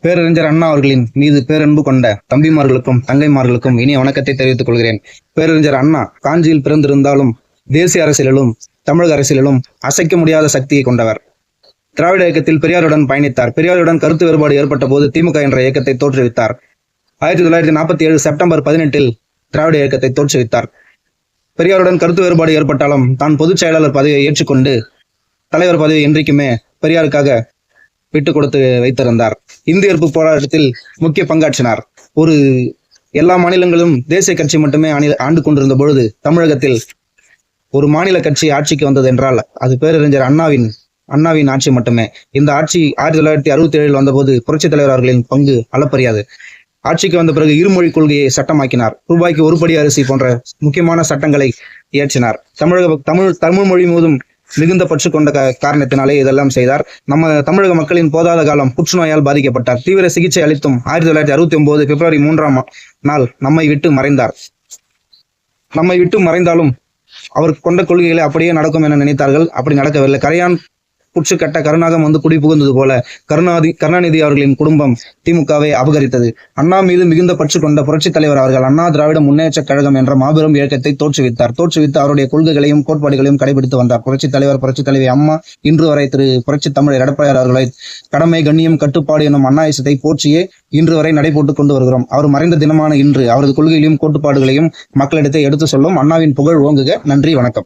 பேரறிஞர் அண்ணா அவர்களின் மீது பேரன்பு கொண்ட தம்பிமார்களுக்கும் தங்கைமார்களுக்கும் இனிய வணக்கத்தை தெரிவித்துக் கொள்கிறேன். பேரறிஞர் அண்ணா காஞ்சியில் பிறந்திருந்தாலும் தேசிய அரசியலிலும் தமிழக அரசியலிலும் அசைக்க முடியாத சக்தியை கொண்டவர். திராவிட இயக்கத்தில் பெரியாருடன் பயணித்தார். பெரியாருடன் கருத்து வேறுபாடு ஏற்பட்ட போது திமுக என்ற இயக்கத்தை தோற்றுவித்தார். 1947 செப்டம்பர் 18 திராவிட இயக்கத்தை தோற்றுவித்தார். பெரியாருடன் கருத்து வேறுபாடு ஏற்பட்டாலும் தான் பொதுச் செயலாளர் பதவியை ஏற்றுக்கொண்டு தலைவர் பதவி என்றைக்குமே பெரியாருக்காக விட்டு கொடுத்து வைத்திருந்தார். இந்திய எதிர்ப்பு போராட்டத்தில் முக்கிய பங்காற்றினார். எல்லா மாநிலங்களும் தேசிய கட்சி மட்டுமே ஆண்டு கொண்டிருந்த பொழுது தமிழகத்தில் ஒரு மாநில கட்சி ஆட்சிக்கு வந்தது என்றால் அது பேரறிஞர் அண்ணாவின் ஆட்சி மட்டுமே. இந்த ஆட்சி 1967 வந்தபோது புரட்சித் தலைவர் அவர்களின் பங்கு அளப்பரியாது. ஆட்சிக்கு வந்த பிறகு இருமொழி கொள்கையை சட்டமாக்கினார். ரூபாய்க்கு ஒரு படி அரிசி போன்ற முக்கியமான சட்டங்களை இயற்றினார். தமிழ் மொழி மீதும் மிகுந்த பற்று கொண்ட காரணத்தினாலே இதெல்லாம் செய்தார். நம்ம தமிழக மக்களின் போதாத காலம் புற்றுநோயால் பாதிக்கப்பட்டார். தீவிர சிகிச்சை அளித்தும் 1969 பிப்ரவரி 3ஆம் நாள் நம்மை விட்டு மறைந்தார். நம்மை விட்டு மறைந்தாலும் அவர் கொண்ட கொள்கைகளை அப்படியே நடக்கும் என நினைத்தார்கள். அப்படி நடக்கவில்லை. கரையான் புற்று கட்ட கருணாகம் வந்து குடி புகுந்தது போல கருணாநிதி அவர்களின் குடும்பம் திமுகவை அபகரித்தது. அண்ணா மீது மிகுந்த பற்று கொண்ட புரட்சித் தலைவர் அவர்கள் அண்ணா திராவிட முன்னேற்ற கழகம் என்ற மாபெரும் இயக்கத்தை தோற்றுவித்து அவருடைய கொள்கைகளையும் கோட்பாடுகளையும் கடைபிடித்து வந்தார். புரட்சித் தலைவர் புரட்சித் தலைவி அம்மா இன்று வரை திரு புரட்சி தமிழர் எடப்பாடியார் அவர்களை கடமை கண்ணியம் கட்டுப்பாடு எனும் அண்ணாயசத்தை போற்றியே இன்று வரை நடைபோட்டுக் கொண்டு வருகிறோம். அவர் மறைந்த தினமான இன்று அவரது கொள்கைகளையும் கோட்பாடுகளையும் மக்களிடத்தை எடுத்து சொல்லும். அண்ணாவின் புகழ் ஓங்குக. நன்றி, வணக்கம்.